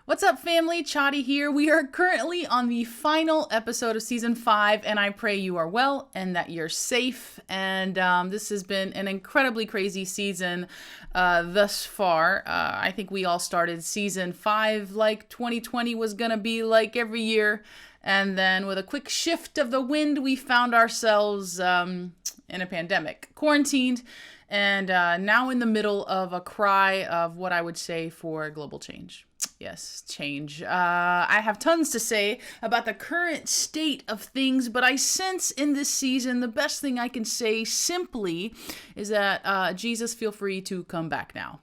What's up, family? Chari here. We are currently on the final episode of season 5, and I pray you are well and that you're safe. And this has been an incredibly crazy season thus far. I think we all started season 5 like 2020 was going to be like every year. And then with a quick shift of the wind, we found ourselves in a pandemic, quarantined, and now in the middle of a cry of what I would say for global change. Yes, change. I have tons to say about the current state of things, but I sense in this season the best thing I can say simply is that Jesus, feel free to come back now.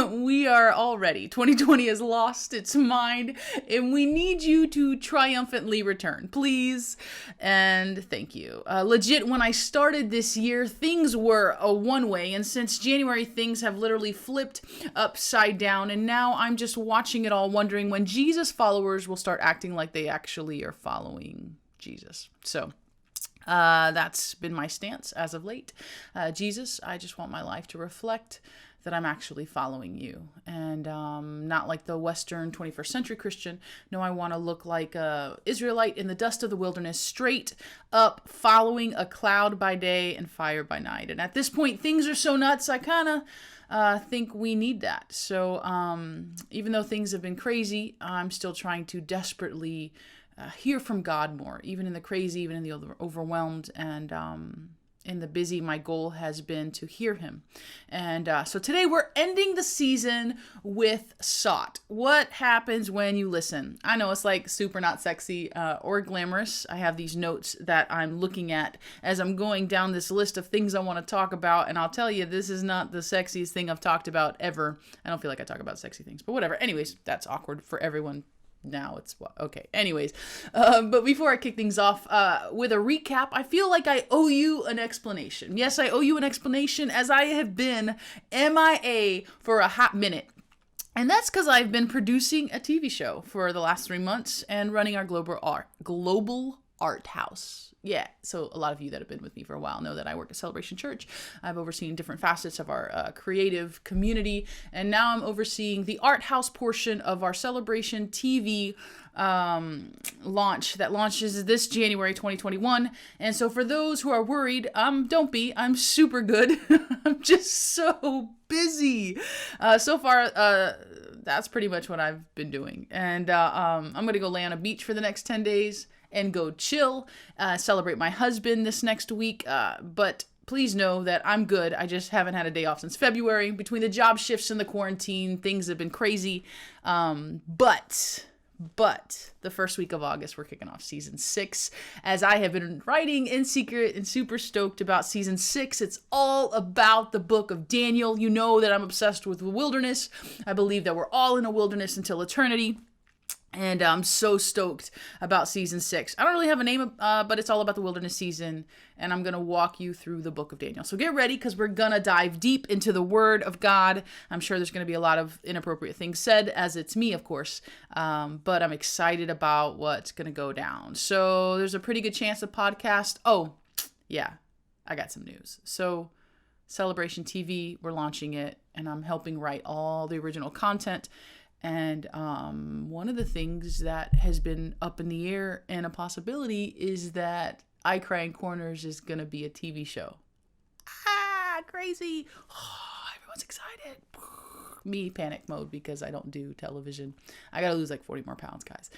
We are all ready. 2020 has lost its mind, and we need you to triumphantly return, please. And thank you. Legit, when I started this year, things were a one way, and since January, things have literally flipped upside down, and now I'm just watching it all, wondering when Jesus followers will start acting like they actually are following Jesus. So that's been my stance as of late. Jesus, I just want my life to reflect that I'm actually following you, and not like the Western 21st century Christian. No, I want to look like a Israelite in the dust of the wilderness, straight up following a cloud by day and fire by night. And at this point, things are so nuts, I kind of think we need that. So even though things have been crazy, I'm still trying to desperately hear from God more, even in the crazy, even in the overwhelmed, and in the busy. My goal has been to hear him. And so today we're ending the season with sought. What happens when you listen? I know it's like super not sexy or glamorous. I have these notes that I'm looking at as I'm going down this list of things I want to talk about. And I'll tell you, this is not the sexiest thing I've talked about ever. I don't feel like I talk about sexy things, but whatever. Anyways, that's awkward for everyone. Now it's okay. Anyways, but before I kick things off with a recap, I feel like I owe you an explanation. Yes, I owe you an explanation, as I have been MIA for a hot minute. And that's because I've been producing a TV show for the last 3 months and running our global art house. Yeah, so a lot of you that have been with me for a while know that I work at Celebration Church. I've overseen different facets of our creative community, and now I'm overseeing the art house portion of our Celebration TV launch that launches this January 2021. And so for those who are worried, don't be. I'm super good. I'm just so busy. So far, that's pretty much what I've been doing. And I'm going to go lay on a beach for the next 10 days. And go chill, celebrate my husband this next week. But please know that I'm good. I just haven't had a day off since February. Between the job shifts and the quarantine, things have been crazy. But the first week of August, we're kicking off season 6. As I have been writing in secret and super stoked about season 6. It's all about the book of Daniel. You know that I'm obsessed with the wilderness. I believe that we're all in a wilderness until eternity. And I'm so stoked about season 6. I don't really have a name, but it's all about the wilderness season. And I'm going to walk you through the book of Daniel. So get ready, because we're going to dive deep into the word of God. I'm sure there's going to be a lot of inappropriate things said, as it's me, of course. But I'm excited about what's going to go down. So there's a pretty good chance the podcast. Oh, yeah, I got some news. So Celebration TV, we're launching it. And I'm helping write all the original content. And one of the things that has been up in the air and a possibility is that I Cry in Corners is going to be a TV show. Crazy. Oh, everyone's excited. Me, panic mode, because I don't do television. I got to lose like 40 more pounds, guys.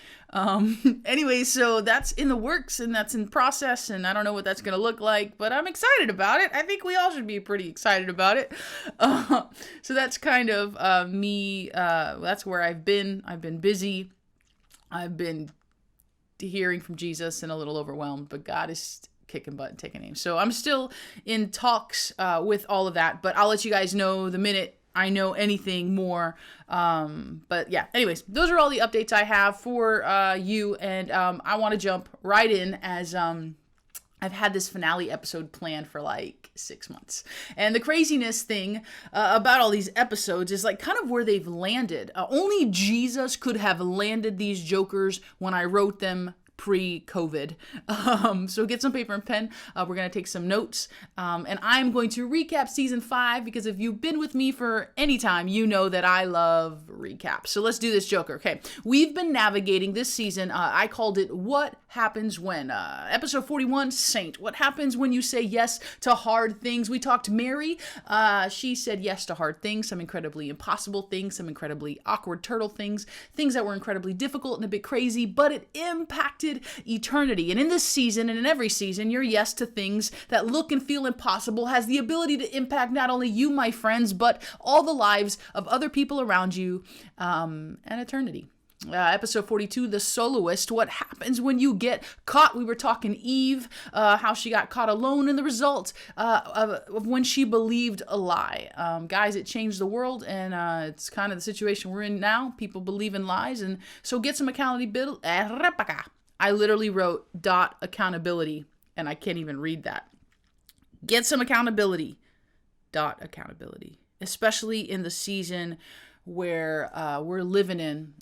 Anyway, so that's in the works and that's in process, and I don't know what that's going to look like, but I'm excited about it. I think we all should be pretty excited about it. So that's kind of me. That's where I've been. I've been busy. I've been hearing from Jesus and a little overwhelmed, but God is kicking butt and taking aim. So I'm still in talks with all of that, but I'll let you guys know the minute I know anything more. But yeah, anyways, those are all the updates I have for you. And I want to jump right in, as I've had this finale episode planned for like 6 months. And the craziness thing about all these episodes is like kind of where they've landed. Only Jesus could have landed these jokers when I wrote them pre-COVID. So get some paper and pen. We're going to take some notes. And I'm going to recap season 5 because if you've been with me for any time, you know that I love recaps. So let's do this joker. Okay. We've been navigating this season. I called it What Happens When. Episode 41, Saint. What happens when you say yes to hard things? We talked Mary. She said yes to hard things, some incredibly impossible things, some incredibly awkward turtle things that were incredibly difficult and a bit crazy, but it impacted eternity. And in this season and in every season, your yes to things that look and feel impossible has the ability to impact not only you, my friends, but all the lives of other people around you and eternity. Episode 42, The Soloist. What happens when you get caught? We were talking Eve, how she got caught alone, and the result of when she believed a lie. Guys, it changed the world, and it's kind of the situation we're in now. People believe in lies, and so get some accountability. I literally wrote .accountability, and I can't even read that. Get some accountability. Accountability. Especially in the season where we're living in,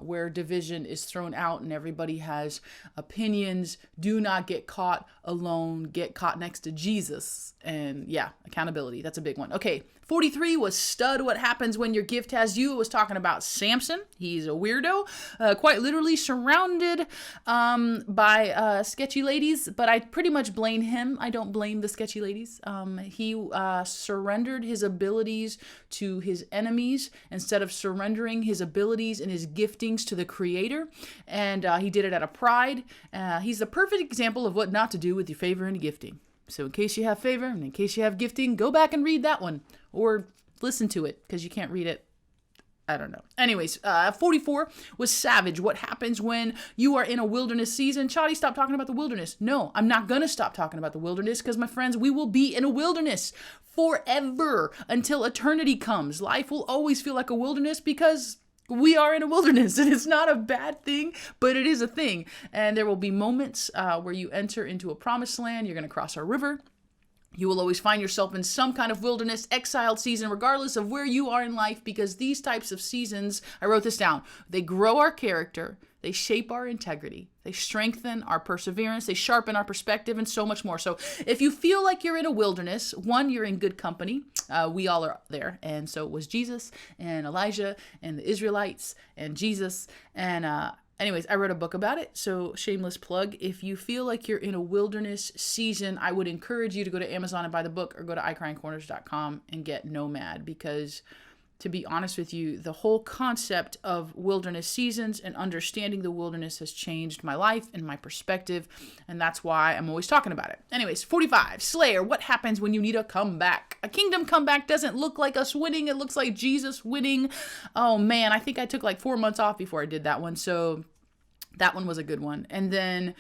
where division is thrown out and everybody has opinions. Do not get caught alone. Get caught next to Jesus. And yeah, accountability. That's a big one. Okay, 43 was Stud. What happens when your gift has you? It was talking about Samson. He's a weirdo, quite literally surrounded by sketchy ladies, but I pretty much blame him. I don't blame the sketchy ladies. He surrendered his abilities to his enemies instead of surrendering his abilities and his giftings to the Creator, and he did it out of pride. He's the perfect example of what not to do with your favor and gifting. So in case you have favor and in case you have gifting, go back and read that one or listen to it because you can't read it. I don't know. Anyways, 44 was Savage. What happens when you are in a wilderness season? Chari, stop talking about the wilderness. No, I'm not going to stop talking about the wilderness because, my friends, we will be in a wilderness forever until eternity comes. Life will always feel like a wilderness because we are in a wilderness, and it's not a bad thing, but it is a thing. And there will be moments where you enter into a promised land. You're going to cross a river. You will always find yourself in some kind of wilderness, exiled season, regardless of where you are in life, because these types of seasons, I wrote this down, they grow our character, they shape our integrity, they strengthen our perseverance, they sharpen our perspective, and so much more. So if you feel like you're in a wilderness, one, you're in good company. We all are there. And so it was Jesus and Elijah and the Israelites and Jesus. And anyways, I wrote a book about it. So shameless plug. If you feel like you're in a wilderness season, I would encourage you to go to Amazon and buy the book or go to iCryingCorners.com and get Nomad, because to be honest with you, the whole concept of wilderness seasons and understanding the wilderness has changed my life and my perspective, and that's why I'm always talking about it. Anyways, 45, Slayer. What happens when you need a comeback? A kingdom comeback doesn't look like us winning. It looks like Jesus winning. Oh man, I think I took like 4 months off before I did that one, so that one was a good one. And then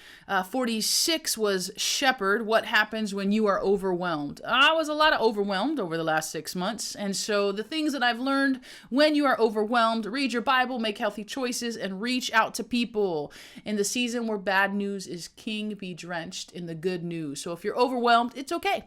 46 was Shepherd. What happens when you are overwhelmed? I was a lot of overwhelmed over the last 6 months. And so the things that I've learned when you are overwhelmed: read your Bible, make healthy choices, and reach out to people. In the season where bad news is king, be drenched in the good news. So if you're overwhelmed, it's okay.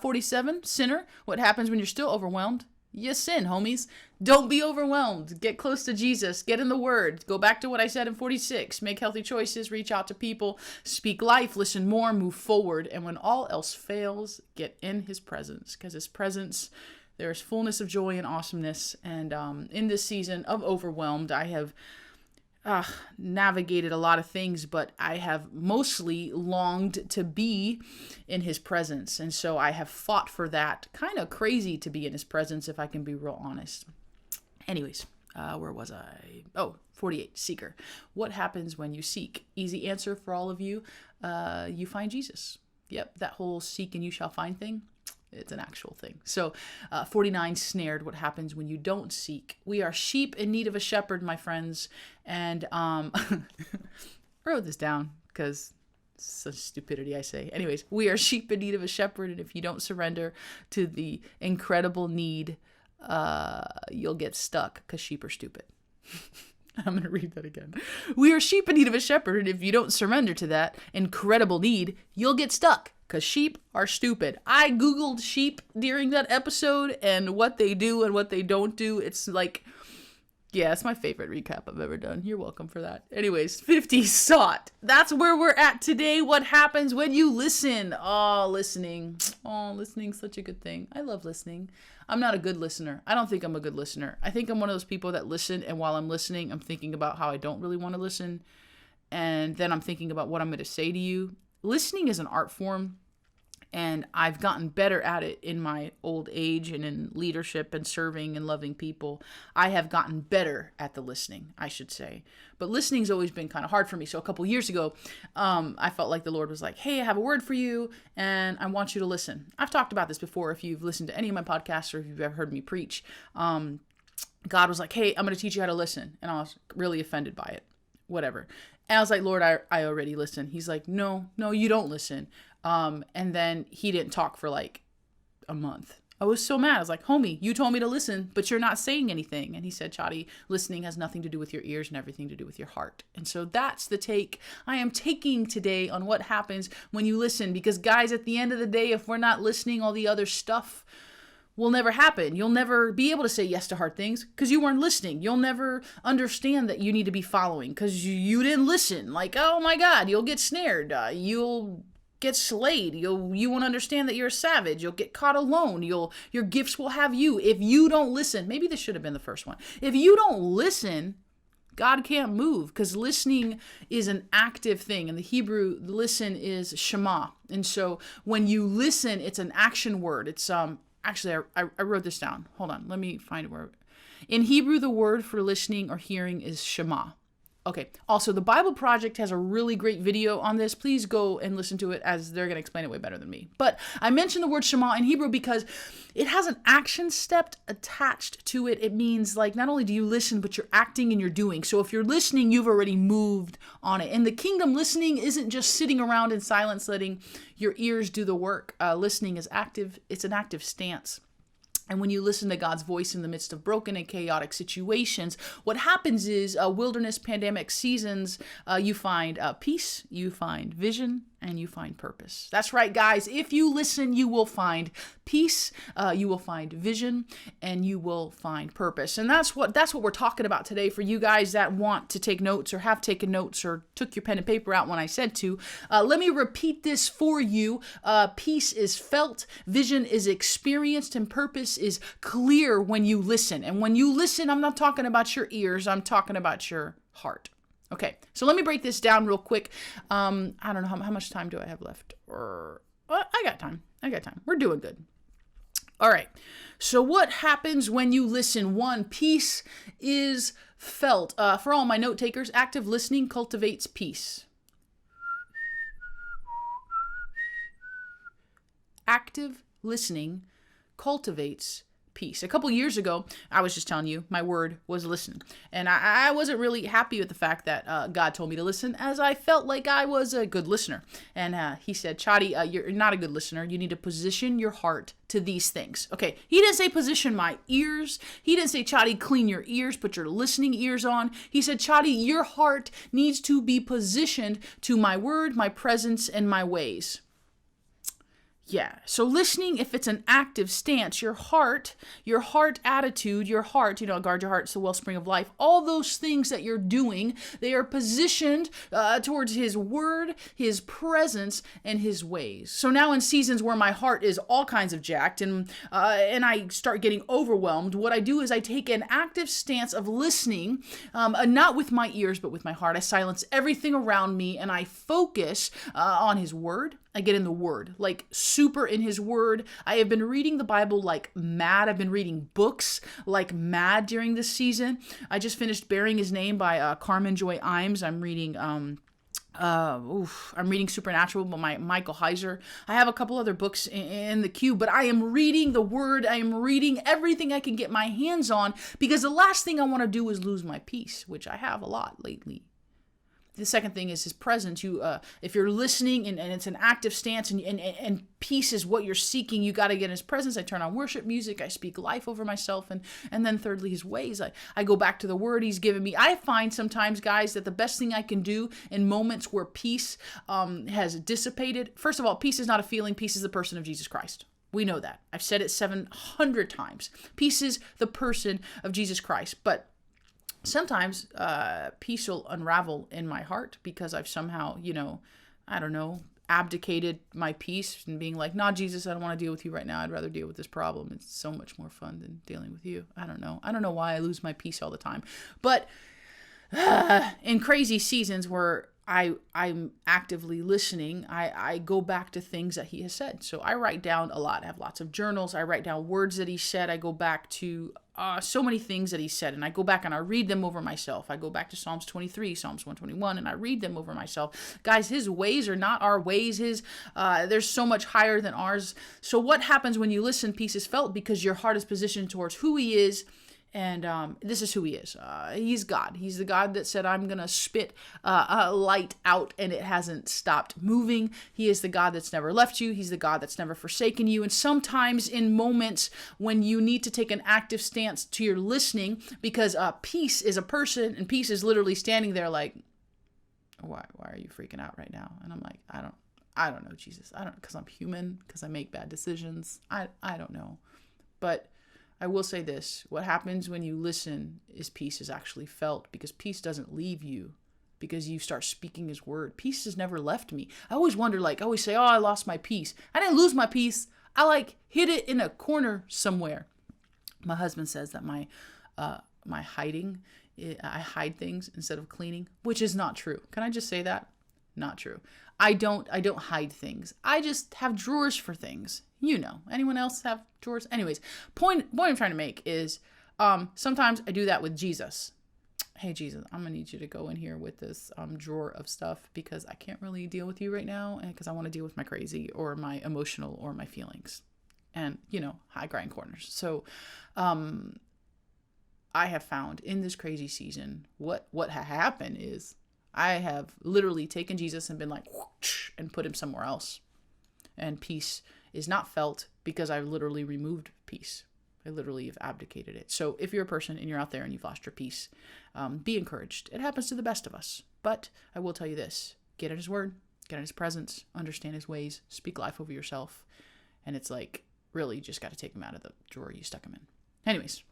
47, Sinner. What happens when you're still overwhelmed? You sin, homies. Don't be overwhelmed. Get close to Jesus. Get in the Word. Go back to what I said in 46. Make healthy choices. Reach out to people. Speak life. Listen more. Move forward. And when all else fails, get in His presence. Because His presence, there is fullness of joy and awesomeness. And in this season of overwhelmed, I have navigated a lot of things, but I have mostly longed to be in His presence. And so I have fought for that. Kind of crazy to be in His presence, if I can be real honest. Anyways, where was I? Oh, 48, Seeker. What happens when you seek? Easy answer for all of you. You find Jesus. Yep, that whole seek and you shall find thing. It's an actual thing. So 49, Snared. What happens when you don't seek? We are sheep in need of a shepherd, my friends. And I wrote this down because such stupidity, I say. Anyways, we are sheep in need of a shepherd. And if you don't surrender to the incredible need, you'll get stuck because sheep are stupid. I'm going to read that again. We are sheep in need of a shepherd. And if you don't surrender to that incredible need, you'll get stuck. Because sheep are stupid. I Googled sheep during that episode and what they do and what they don't do. It's like Yeah, it's my favorite recap I've ever done. You're welcome for that. Anyways, 50 sought. That's where we're at today. What happens when you listen? Oh, listening. Oh, listening's such a good thing. I love listening. I'm not a good listener. I don't think I'm a good listener. I think I'm one of those people that listen, and while I'm listening, I'm thinking about how I don't really want to listen. And then I'm thinking about what I'm going to say to you. Listening is an art form. And I've gotten better at it in my old age and in leadership and serving and loving people. I have gotten better at the listening, I should say. But listening's always been kind of hard for me. So a couple years ago, I felt like the Lord was like, hey, I have a word for you, and I want you to listen. I've talked about this before. If you've listened to any of my podcasts or if you've ever heard me preach, God was like, hey, I'm going to teach you how to listen. And I was really offended by it. Whatever. And I was like, Lord, I already listen. He's like, no, you don't listen. And then he didn't talk for like a month. I was so mad. I was like, homie, you told me to listen, but you're not saying anything. And he said, Chari, listening has nothing to do with your ears and everything to do with your heart. And so that's the take I am taking today on what happens when you listen. Because guys, at the end of the day, if we're not listening, all the other stuff will never happen. You'll never be able to say yes to hard things because you weren't listening. You'll never understand that you need to be following because you didn't listen. Like, oh my God, you'll get snared. You'll get slayed. You won't understand that you're a savage. You'll get caught alone. Your gifts will have you. If you don't listen, maybe this should have been the first one. If you don't listen, God can't move because listening is an active thing. In the Hebrew, listen is shema. And so when you listen, it's an action word. It's actually, I wrote this down. Hold on. Let me find where. In Hebrew, the word for listening or hearing is shema. Okay. Also, the Bible Project has a really great video on this. Please go and listen to it as they're going to explain it way better than me. But I mentioned the word Shema in Hebrew because it has an action step attached to it. It means like not only do you listen, but you're acting and you're doing. So if you're listening, you've already moved on it. In the kingdom, listening isn't just sitting around in silence, letting your ears do the work. Listening is active. It's an active stance. And when you listen to God's voice in the midst of broken and chaotic situations, what happens is wilderness, pandemic seasons, you find peace, you find vision, and you find purpose. That's right, guys. If you listen, you will find peace, you will find vision, and you will find purpose. And that's what we're talking about today for you guys that want to take notes or have taken notes or took your pen and paper out when I said to. Let me repeat this for you. Peace is felt, vision is experienced, and purpose is clear when you listen. And when you listen, I'm not talking about your ears, I'm talking about your heart. Okay, so let me break this down real quick. I don't know how much time do I have left. I got time. We're doing good. All right. So what happens when you listen? One, peace is felt. For all my note takers, active listening cultivates peace. Active listening cultivates peace. A couple years ago, I was just telling you, my word was listen. And I wasn't really happy with the fact that God told me to listen, as I felt like I was a good listener. And he said, Chari, you're not a good listener. You need to position your heart to these things. Okay, he didn't say position my ears. He didn't say, Chari, clean your ears, put your listening ears on. He said, Chari, your heart needs to be positioned to my word, my presence, and my ways. Yeah. So listening, if it's an active stance, your heart attitude, guard your heart, it's the wellspring of life. All those things that you're doing, they are positioned towards his word, his presence, and his ways. So now in seasons where my heart is all kinds of jacked and I start getting overwhelmed, what I do is I take an active stance of listening, not with my ears, but with my heart. I silence everything around me and I focus on his word. I get in the word, like super in his word. I have been reading the Bible like mad. I've been reading books like mad during this season. I just finished Bearing His Name by Carmen Joy Imes. I'm reading Supernatural by Michael Heiser. I have a couple other books in the queue, but I am reading the word. I am reading everything I can get my hands on because the last thing I want to do is lose my peace, which I have a lot lately. The second thing is his presence. If you're listening and it's an active stance and peace is what you're seeking, you got to get in his presence. I turn on worship music. I speak life over myself. And then thirdly, his ways. I go back to the word he's given me. I find sometimes, guys, that the best thing I can do in moments where peace has dissipated. First of all, peace is not a feeling. Peace is the person of Jesus Christ. We know that. I've said it 700 times. Peace is the person of Jesus Christ. But sometimes peace will unravel in my heart because I've somehow, I don't know, abdicated my peace and being like, nah, Jesus, I don't want to deal with you right now. I'd rather deal with this problem. It's so much more fun than dealing with you. I don't know why I lose my peace all the time. But in crazy seasons where I'm actively listening, I go back to things that he has said. So I write down a lot. I have lots of journals. I write down words that he said. I go back to so many things that he said, and I go back and I read them over myself. I go back to Psalms 23, Psalms 121, and I read them over myself. Guys, his ways are not our ways. They're so much higher than ours. So what happens when you listen? Peace is felt because your heart is positioned towards who he is. And this is who he is. He's God. He's the God that said, I'm going to spit a light out and it hasn't stopped moving. He is the God that's never left you. He's the God that's never forsaken you. And sometimes in moments when you need to take an active stance to your listening, because peace is a person and peace is literally standing there like, why are you freaking out right now? And I'm like, I don't know, Jesus. Because I'm human, because I make bad decisions. I don't know. But I will say this, what happens when you listen is peace is actually felt, because peace doesn't leave you because you start speaking his word. Peace has never left me. I always wonder, I always say, oh, I lost my peace. I didn't lose my peace. I hid it in a corner somewhere. My husband says that my hiding, I hide things instead of cleaning, which is not true. Can I just say that? Not true. I don't hide things. I just have drawers for things. Anyone else have drawers? Anyways, point I'm trying to make is sometimes I do that with Jesus. Hey, Jesus, I'm going to need you to go in here with this drawer of stuff because I can't really deal with you right now and because I want to deal with my crazy or my emotional or my feelings and, high grind corners. So I have found in this crazy season what happened is I have literally taken Jesus and been like, whoosh, and put him somewhere else. And peace is not felt because I literally removed peace. I literally have abdicated it. So if you're a person and you're out there and you've lost your peace, be encouraged. It happens to the best of us. But I will tell you this, get in his word, get in his presence, understand his ways, speak life over yourself. And it's really just got to take him out of the drawer you stuck him in. Anyways.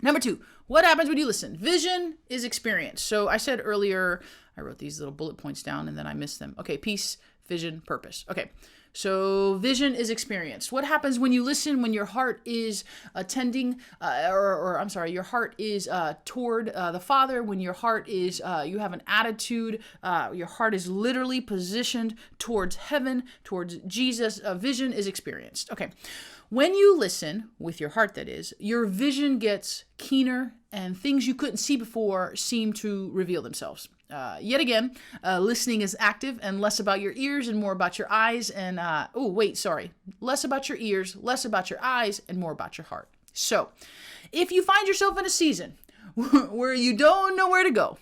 Number 2, what happens when you listen? Vision is experience. So I said earlier, I wrote these little bullet points down and then I missed them. Okay, peace, vision, purpose. Okay, so vision is experienced. What happens when you listen, when your heart is attending, your heart is toward the Father, when your heart is, you have an attitude, your heart is literally positioned towards heaven, towards Jesus. Vision is experienced. Okay. When you listen, with your heart that is, your vision gets keener and things you couldn't see before seem to reveal themselves. Yet again, listening is active and less about your ears and more about your eyes and, less about your ears, less about your eyes and more about your heart. So, if you find yourself in a season where you don't know where to go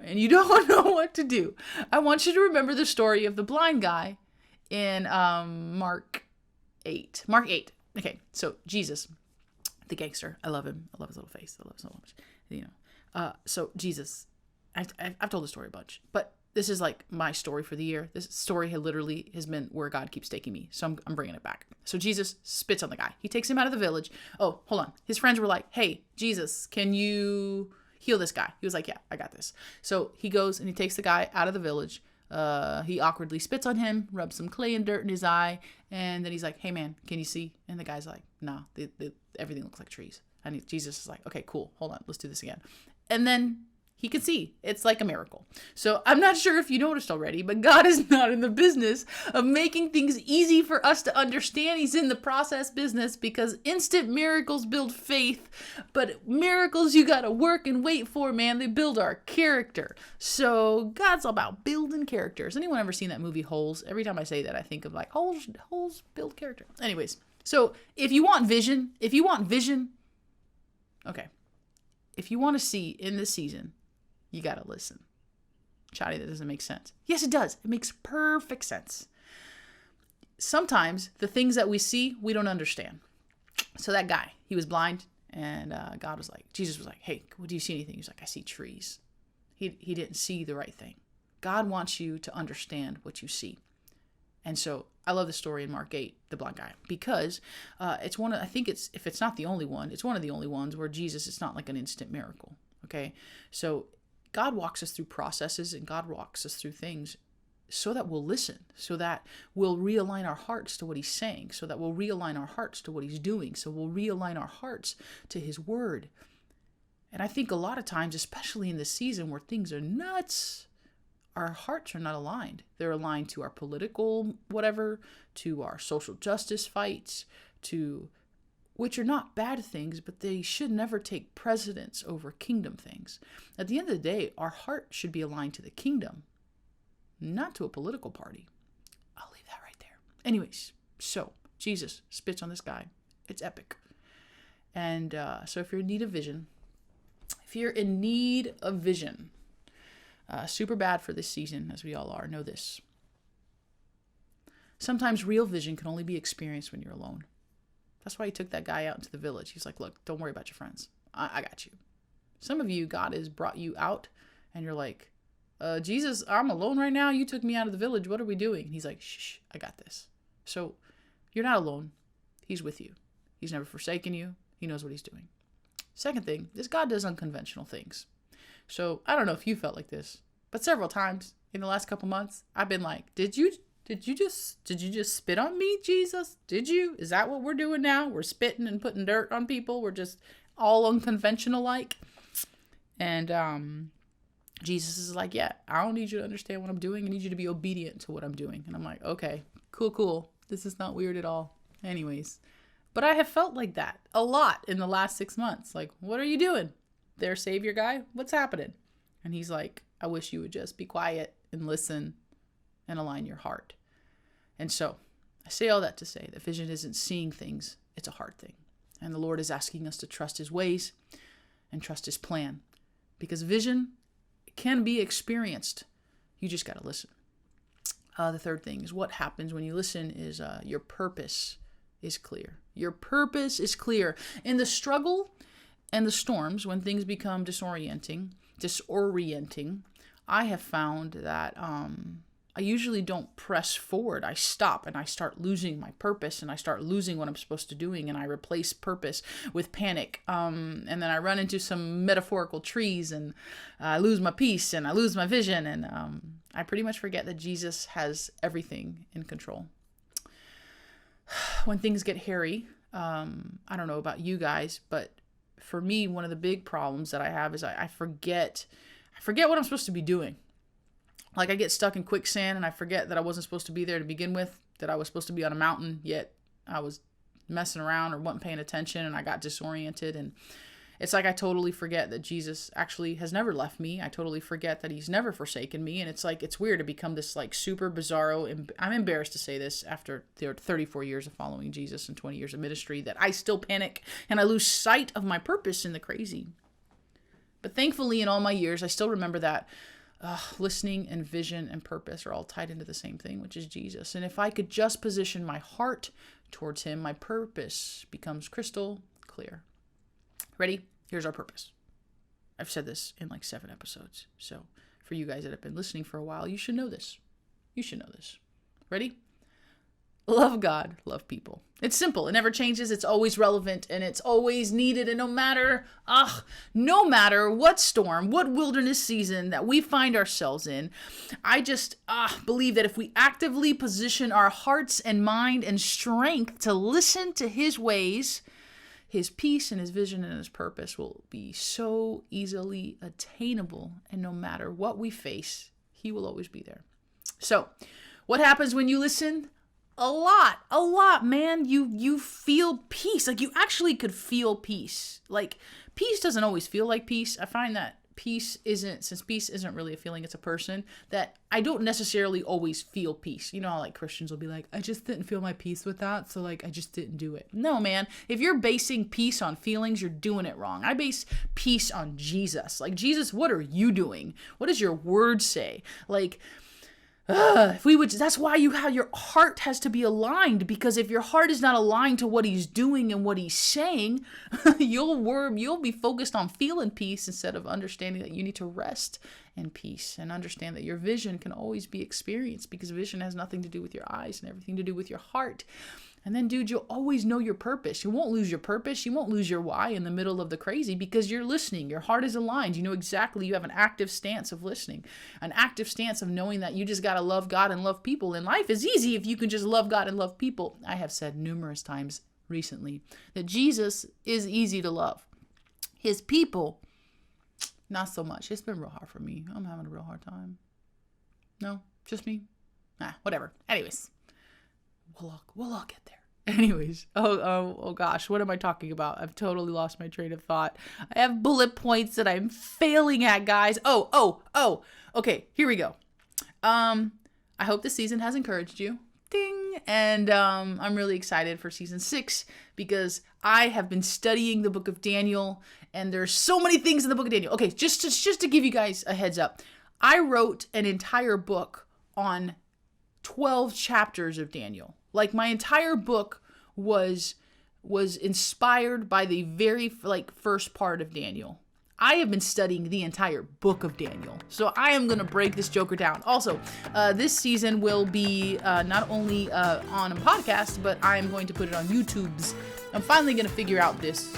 and you don't know what to do, I want you to remember the story of the blind guy in Mark 8. Mark 8. Okay, so Jesus, the gangster, I love him. I love his little face. I love him so much. So Jesus, I've told the story a bunch, but this is my story for the year. This story has been where God keeps taking me. So I'm bringing it back. So Jesus spits on the guy. He takes him out of the village. Oh, hold on. His friends were like, hey, Jesus, can you heal this guy? He was like, yeah, I got this. So he goes and he takes the guy out of the village. He awkwardly spits on him, rubs some clay and dirt in his eye, and then he's like, hey man, can you see? And the guy's like, no, everything looks like trees. And Jesus is like, okay, cool, hold on, let's do this again. And then he could see. It's like a miracle. So I'm not sure if you noticed already, but God is not in the business of making things easy for us to understand. He's in the process business because instant miracles build faith, but miracles you got to work and wait for, man. They build our character. So God's all about building characters. Anyone ever seen that movie Holes? Every time I say that, I think of holes build character. Anyways, so if you want vision, okay. If you want to see in this season, you got to listen. Chari, that doesn't make sense. Yes, it does. It makes perfect sense. Sometimes the things that we see, we don't understand. So that guy, he was blind and Jesus was like, hey, do you see anything? He's like, I see trees. He didn't see the right thing. God wants you to understand what you see. And so I love the story in Mark 8, the blind guy, because if it's not the only one, it's one of the only ones where Jesus, it's not like an instant miracle. Okay. So God walks us through processes, and God walks us through things so that we'll listen, so that we'll realign our hearts to what he's saying, so that we'll realign our hearts to what he's doing, so we'll realign our hearts to his word. And I think a lot of times, especially in this season where things are nuts, our hearts are not aligned. They're aligned to our political whatever, to our social justice fights, to which are not bad things, but they should never take precedence over kingdom things. At the end of the day, our heart should be aligned to the kingdom, not to a political party. I'll leave that right there. Anyways, so Jesus spits on this guy. It's epic. And so if you're in need of vision, super bad for this season, as we all are, know this. Sometimes real vision can only be experienced when you're alone. That's why he took that guy out into the village. He's like, look, don't worry about your friends. I got you. Some of you, God has brought you out and you're like, Jesus, I'm alone right now. You took me out of the village. What are we doing? And he's like, shh, I got this. So you're not alone. He's with you. He's never forsaken you. He knows what he's doing. Second thing is God does unconventional things. So I don't know if you felt like this, but several times in the last couple months, I've been like, did you just spit on me, Jesus? Did you? Is that what we're doing now? We're spitting and putting dirt on people. We're just all unconventional like. And Jesus is like, yeah, I don't need you to understand what I'm doing. I need you to be obedient to what I'm doing. And I'm like, okay, cool. This is not weird at all. Anyways, but I have felt like that a lot in the last 6 months. Like, what are you doing there, Savior guy? What's happening? And he's like, I wish you would just be quiet and listen and align your heart. And so I say all that to say that vision isn't seeing things. It's a heart thing. And the Lord is asking us to trust his ways and trust his plan, because vision can be experienced. You just got to listen. The third thing is what happens when you listen is your purpose is clear. Your purpose is clear. In the struggle and the storms, when things become disorienting, I have found that I usually don't press forward. I stop and I start losing my purpose, and I start losing what I'm supposed to doing, and I replace purpose with panic. And then I run into some metaphorical trees, and I lose my peace, and I lose my vision, and I pretty much forget that Jesus has everything in control. When things get hairy, I don't know about you guys, but for me, one of the big problems that I have is I forget what I'm supposed to be doing. Like, I get stuck in quicksand and I forget that I wasn't supposed to be there to begin with, that I was supposed to be on a mountain, yet I was messing around or wasn't paying attention, and I got disoriented. And it's like I totally forget that Jesus actually has never left me. I totally forget that he's never forsaken me. And it's like, it's weird to become this like super bizarro. I'm embarrassed to say this after 34 years of following Jesus and 20 years of ministry, that I still panic and I lose sight of my purpose in the crazy. But thankfully, in all my years, I still remember that listening and vision and purpose are all tied into the same thing, which is Jesus. And if I could just position my heart towards him, my purpose becomes crystal clear. Ready? Here's our purpose. I've said this in like 7 episodes. So for you guys that have been listening for a while, you should know this. Ready? Love God, love people. It's simple. It never changes. It's always relevant, and it's always needed. And no matter what storm, what wilderness season that we find ourselves in, I just believe that if we actively position our hearts and mind and strength to listen to his ways, his peace and his vision and his purpose will be so easily attainable. And no matter what we face, he will always be there. So what happens when you listen? A lot, man. You feel peace. Like, you actually could feel peace. Like, peace doesn't always feel like peace. I find that since peace isn't really a feeling, it's a person, that I don't necessarily always feel peace. You know how like Christians will be like, I just didn't feel my peace with that, so like I just didn't do it. No, man. If you're basing peace on feelings, you're doing it wrong. I base peace on Jesus. Like, Jesus, what are you doing? What does your word say? Like, that's why your heart has to be aligned, because if your heart is not aligned to what he's doing and what he's saying, you'll be focused on feeling peace instead of understanding that you need to rest in peace and understand that your vision can always be experienced, because vision has nothing to do with your eyes and everything to do with your heart. And then, dude, you'll always know your purpose. You won't lose your purpose. You won't lose your why in the middle of the crazy because you're listening. Your heart is aligned. You know exactly. You have an active stance of listening, an active stance of knowing that you just got to love God and love people. And life is easy if you can just love God and love people. I have said numerous times recently that Jesus is easy to love. His people, not so much. It's been real hard for me. I'm having a real hard time. No, just me. Whatever. Anyways. We'll all get there. Anyways, oh gosh, what am I talking about? I've totally lost my train of thought. I have bullet points that I'm failing at, guys. Okay, here we go. I hope this season has encouraged you. Ding! And I'm really excited for season 6 because I have been studying the book of Daniel, and there's so many things in the book of Daniel. Okay, just to give you guys a heads up, I wrote an entire book on 12 chapters of Daniel. Like, my entire book was inspired by the very first part of Daniel. I have been studying the entire book of Daniel. So I am going to break this joker down. Also, this season will be not only on a podcast, but I'm going to put it on YouTube's. I'm finally going to figure out this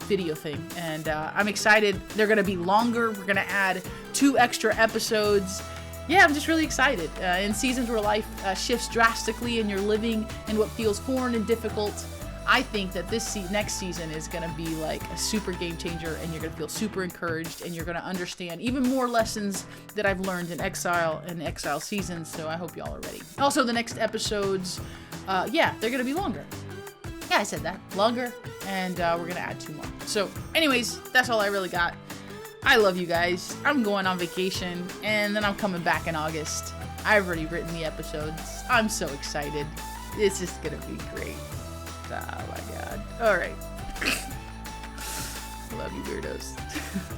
video thing. And I'm excited. They're going to be longer. We're going to add 2 extra episodes. Yeah, I'm just really excited. In seasons where life shifts drastically and you're living in what feels foreign and difficult, I think that this next season is going to be like a super game changer, and you're going to feel super encouraged, and you're going to understand even more lessons that I've learned in exile and exile seasons. So I hope y'all are ready. Also, the next episodes, they're going to be longer. Yeah, I said that. Longer, and we're going to add 2 more. So anyways, that's all I really got. I love you guys. I'm going on vacation, and then I'm coming back in August. I've already written the episodes. I'm so excited. This is going to be great. Oh my God. All right. Love you, weirdos.